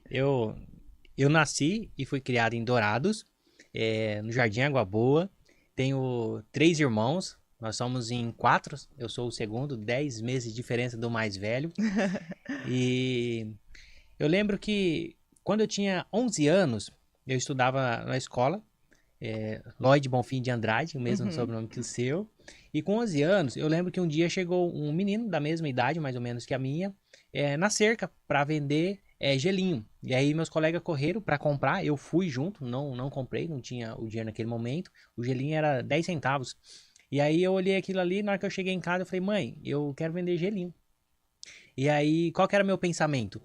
Eu, eu nasci e fui criado em Dourados, no Jardim Água Boa. Tenho 3 irmãos, nós somos em 4. Eu sou o segundo, 10 meses de diferença do mais velho. E eu lembro que quando eu tinha 11 anos, eu estudava na escola, Lloyd Bonfim de Andrade, o mesmo Uhum. sobrenome que o seu. E com 11 anos, eu lembro que um dia chegou um menino da mesma idade, mais ou menos que a minha, na cerca para vender gelinho. E aí meus colegas correram para comprar, eu fui junto, não comprei, não tinha o dinheiro naquele momento. O gelinho era 10 centavos. E aí eu olhei aquilo ali, na hora que eu cheguei em casa, eu falei, mãe, eu quero vender gelinho. E aí, qual que era meu pensamento?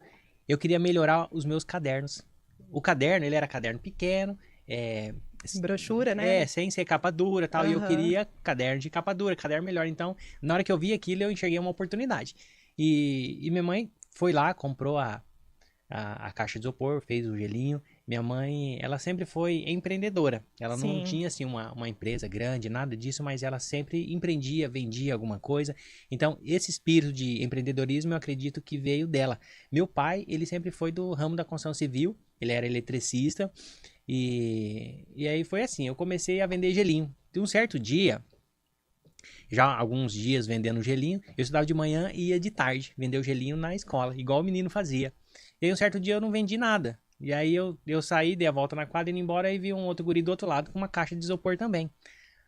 Eu queria melhorar os meus cadernos. O caderno, ele era caderno pequeno, é, Brochura, né? sem ser capa dura e tal, e eu Aham. queria caderno de capa dura, caderno melhor. Então, na hora que eu vi aquilo, eu enxerguei uma oportunidade. E minha mãe foi lá, comprou a caixa de isopor, fez o gelinho. Minha mãe, ela sempre foi empreendedora. Ela não Sim. tinha, assim, uma empresa grande, nada disso, mas ela sempre empreendia, vendia alguma coisa. Então, esse espírito de empreendedorismo, eu acredito que veio dela. Meu pai, ele sempre foi do ramo da construção civil, ele era eletricista, e aí foi assim, eu comecei a vender gelinho. De um certo dia, já alguns dias vendendo gelinho, eu estudava de manhã e ia de tarde vender o gelinho na escola, igual o menino fazia. E aí um certo dia eu não vendi nada. E aí eu saí, dei a volta na quadra, indo embora, e vi um outro guri do outro lado com uma caixa de isopor também.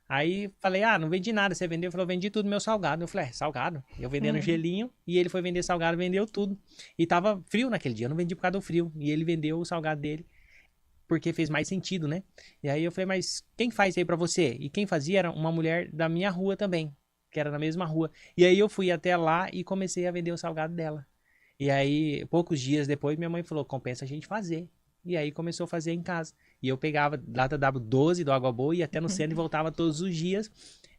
Aí falei, não vendi nada, você vendeu? Ele falou, vendi tudo meu salgado. Eu falei, salgado? Eu vendendo Uhum. gelinho, e ele foi vender salgado, vendeu tudo. E tava frio naquele dia, eu não vendi por causa do frio. E ele vendeu o salgado dele, porque fez mais sentido, né? E aí eu falei, mas quem faz isso aí pra você? E quem fazia era uma mulher da minha rua também, que era na mesma rua. E aí eu fui até lá e comecei a vender o salgado dela. E aí, poucos dias depois, minha mãe falou, compensa a gente fazer. E aí começou a fazer em casa. E eu pegava lá da W12 do Água Boa, ia até no centro e voltava todos os dias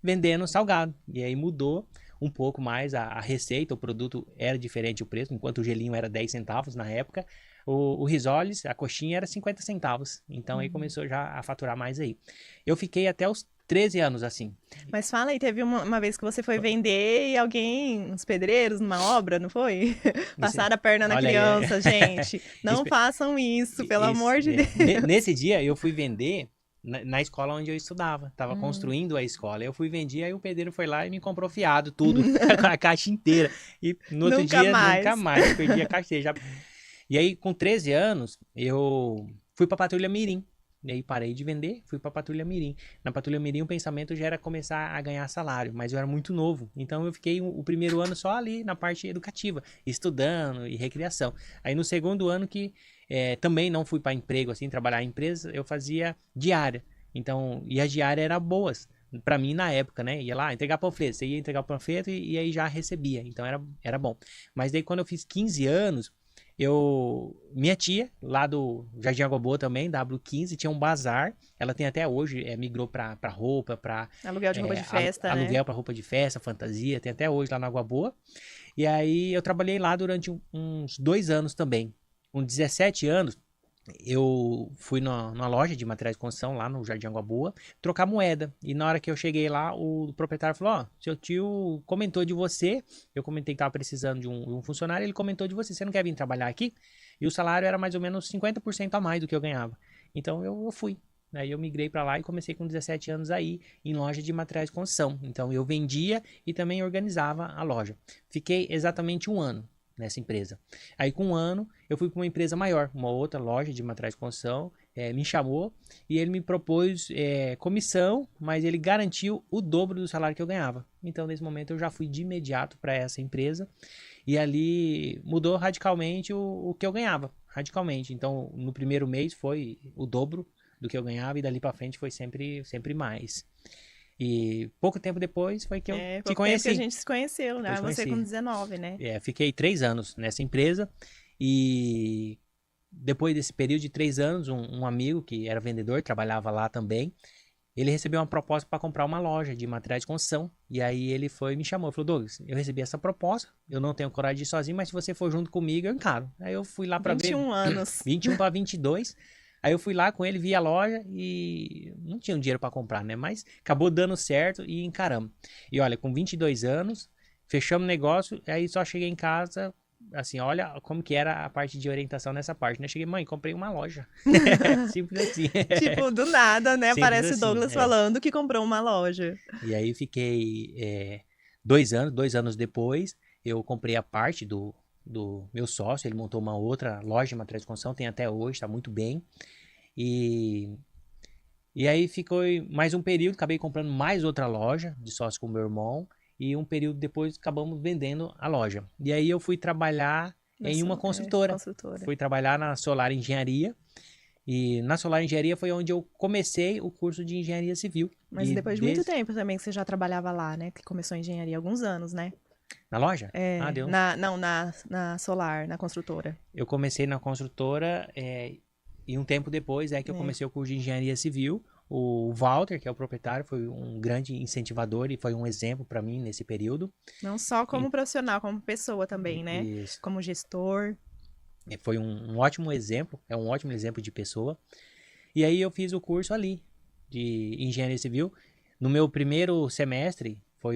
vendendo salgado. E aí mudou um pouco mais a receita, o produto era diferente o preço, enquanto o gelinho era 10 centavos na época, o risoles, a coxinha era 50 centavos. Então aí Uhum. começou já a faturar mais aí. Eu fiquei até os 13 anos assim. Mas fala aí, teve uma vez que você foi vender e alguém, uns pedreiros numa obra, não foi? Esse- Passaram a perna na Olha aí, criança, gente. Não façam isso, pelo amor de Deus. Nesse dia eu fui vender na escola onde eu estudava. Tava Hum. construindo a escola. Eu fui vender, aí o pedreiro foi lá e me comprou fiado, tudo, a caixa inteira. E no outro Nunca dia, nunca mais. mais, perdi a caixa. E aí, com 13 anos, eu fui pra Patrulha Mirim. E aí parei de vender, fui pra Patrulha Mirim. Na Patrulha Mirim o pensamento já era começar a ganhar salário, mas eu era muito novo. Então eu fiquei o primeiro ano só ali na parte educativa, estudando e recreação. Aí no segundo ano que também não fui para emprego, assim, trabalhar em empresa, eu fazia diária. Então, e as diárias eram boas. Pra mim, na época, né? Ia lá entregar panfleto. Você ia entregar o panfleto e aí já recebia. Então era bom. Mas daí, quando eu fiz 15 anos, minha tia, lá do Jardim Água Boa também, W15, tinha um bazar. Ela tem até hoje, migrou pra roupa, pra Aluguel de roupa de festa, né? aluguel pra roupa de festa, fantasia, tem até hoje lá na Água Boa. E aí eu trabalhei lá durante uns 2 anos também. Com 17 anos, eu fui numa loja de materiais de construção lá no Jardim Água Boa trocar moeda. E na hora que eu cheguei lá, o proprietário falou: Ó, seu tio comentou de você. Eu comentei que tava precisando de um funcionário. Ele comentou de você. Você não quer vir trabalhar aqui? E o salário era mais ou menos 50% a mais do que eu ganhava. Então eu fui. Aí eu migrei para lá e comecei com 17 anos aí em loja de materiais de construção. Então eu vendia e também organizava a loja. Fiquei exatamente um ano nessa empresa. Aí com um ano eu fui para uma empresa maior, uma outra loja de materiais de construção, me chamou e ele me propôs comissão, mas ele garantiu o dobro do salário que eu ganhava. Então nesse momento eu já fui de imediato para essa empresa e ali mudou radicalmente o que eu ganhava, radicalmente. Então no primeiro mês foi o dobro do que eu ganhava e dali para frente foi sempre mais. E pouco tempo depois foi que eu É, te pouco tempo que a conheci. gente se conheceu, Eu né? te Você com conheci. 19, né? Fiquei 3 anos nessa empresa e depois desse período de 3 anos, um amigo que era vendedor, trabalhava lá também, ele recebeu uma proposta para comprar uma loja de materiais de construção. E aí ele foi e me chamou, falou: Douglas, eu recebi essa proposta, eu não tenho coragem de ir sozinho, mas se você for junto comigo, eu encaro. Aí eu fui lá para ver 21 anos. 21 para 22. Aí eu fui lá com ele, vi a loja e não tinha dinheiro para comprar, né? Mas acabou dando certo e encaramos. E olha, com 22 anos, fechamos o negócio, aí só cheguei em casa assim, olha como que era a parte de orientação nessa parte, né? Cheguei, mãe, comprei uma loja. Simples assim. Tipo, do nada, né? Simples Aparece o assim, Douglas falando que comprou uma loja. E aí fiquei 2 anos depois, eu comprei a parte do meu sócio, ele montou uma outra loja de materiais de construção, tem até hoje, está muito bem. E, e aí ficou mais um período, acabei comprando mais outra loja de sócio com meu irmão, e um período depois acabamos vendendo a loja. E aí eu fui trabalhar em uma construtora. Construtora. Fui trabalhar na Solar Engenharia. E na Solar Engenharia foi onde eu comecei o curso de Engenharia Civil. Mas E depois de muito tempo também que você já trabalhava lá, né? Que começou a engenharia, alguns anos, né? Na loja? É, Deu. na Solar, na construtora. Eu comecei na construtora e um tempo depois que eu comecei o curso de Engenharia Civil. O Walter, que é o proprietário, foi um grande incentivador e foi um exemplo para mim nesse período. Não só como profissional, como pessoa também, né? Isso. Como gestor. Foi um ótimo exemplo, é um ótimo exemplo de pessoa. E aí eu fiz o curso ali, de Engenharia Civil. No meu primeiro semestre, foi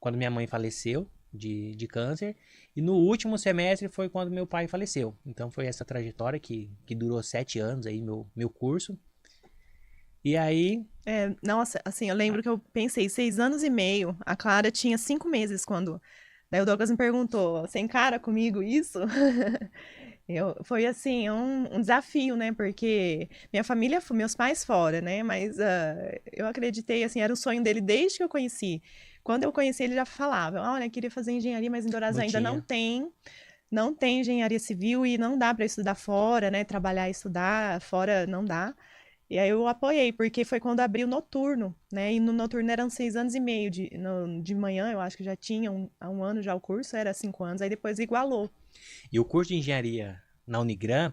quando minha mãe faleceu de câncer. E no último semestre foi quando meu pai faleceu. Então foi essa trajetória que durou 7 anos aí, meu curso. E aí... Nossa, assim, eu lembro que eu pensei, 6 anos e meio. A Clara tinha 5 meses quando... Daí o Douglas me perguntou, você encara comigo isso? Foi assim, um desafio, né? Porque minha família, meus pais fora, né? Mas eu acreditei, assim, era o sonho dele desde que eu conheci. Quando eu conheci, ele já falava, olha, eu queria fazer engenharia, mas em Dourados ainda não tem engenharia civil e não dá para estudar fora, né? Trabalhar e estudar fora não dá. E aí eu apoiei, porque foi quando abriu o noturno, né? E no noturno eram 6 anos e meio de manhã, eu acho que já tinha há um ano já o curso, era 5 anos, aí depois igualou. E o curso de engenharia na Unigran,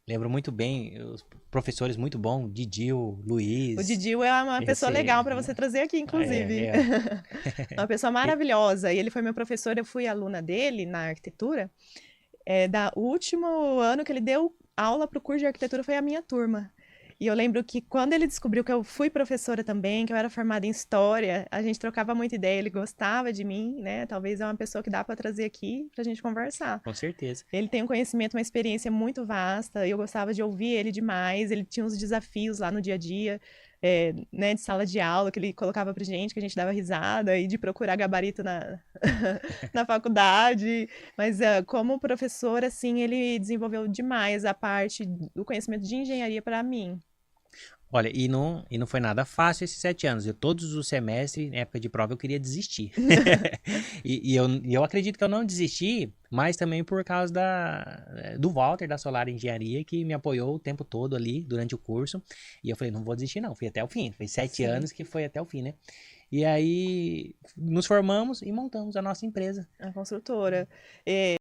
lembro muito bem, os professores muito bons, Didil, Luiz. O Didil é uma pessoa legal para você trazer aqui, inclusive. Uma pessoa maravilhosa. E ele foi meu professor, eu fui aluna dele na arquitetura. O último ano que ele deu aula para o curso de arquitetura foi a minha turma. E eu lembro que quando ele descobriu que eu fui professora também, que eu era formada em história, a gente trocava muita ideia, ele gostava de mim, né? Talvez é uma pessoa que dá para trazer aqui pra gente conversar. Com certeza. Ele tem um conhecimento, uma experiência muito vasta, e eu gostava de ouvir ele demais, ele tinha uns desafios lá no dia a dia, né, de sala de aula, que ele colocava pra gente, que a gente dava risada, e de procurar gabarito na faculdade, mas como professor, assim, ele desenvolveu demais a parte do conhecimento de engenharia para mim. Olha, e não foi nada fácil esses 7 anos. Todos os semestres, na época de prova, eu queria desistir. e eu acredito que eu não desisti, mas também por causa do Walter, da Solar Engenharia, que me apoiou o tempo todo ali, durante o curso. E eu falei, não vou desistir não, fui até o fim. Foi 7 anos que foi até o fim, né? E aí, nos formamos e montamos a nossa empresa. A construtora.